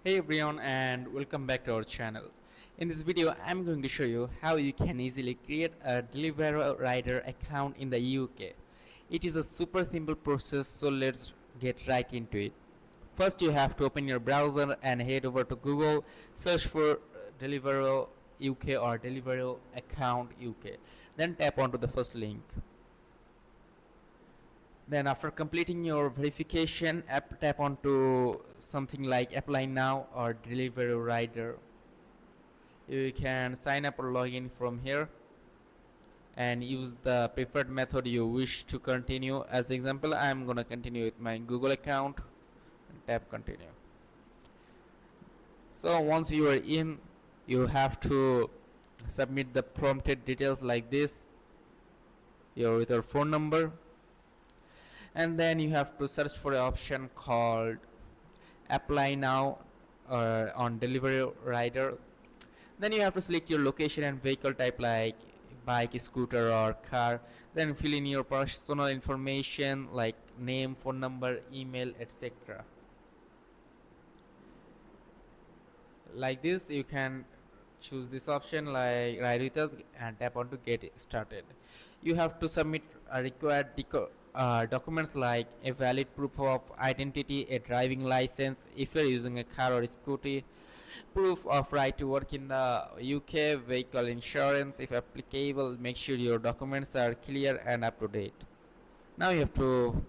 Hey everyone, and welcome back to our channel. In this video I'm going to show you how you can easily create a Deliveroo rider account in the UK. It is a super simple process, so let's get right into it. First you have to open your browser and head over to Google, search for Deliveroo UK or Deliveroo account UK. Then tap onto the first link. Then after completing your verification, tap onto something like apply now or delivery rider. You can sign up or log in from here and use the preferred method you wish to continue. As example, I'm gonna continue with my Google account and tap continue. So once you are in, you have to submit the prompted details like this, with your phone number, and then you have to search for an option called apply now on delivery rider. Then you have to select your location and vehicle type like bike, scooter or car. Then fill in your personal information like name, phone number, email, etc. Like this you can choose this option like ride with us and tap on to get started. You have to submit required documents like a valid proof of identity, a driving license if you're using a car or a scooty, proof of right to work in the UK, vehicle insurance if applicable. Make sure your documents are clear and up to date. Now you have to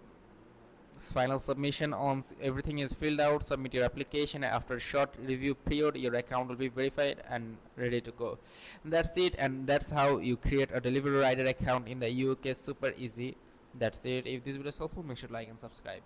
final submission. Once everything is filled out, submit your application. After a short review period, your account will be verified and ready to go. That's it, and that's how you create a delivery rider account in the UK. Super easy. That's it. If this video is helpful, make sure to like and subscribe.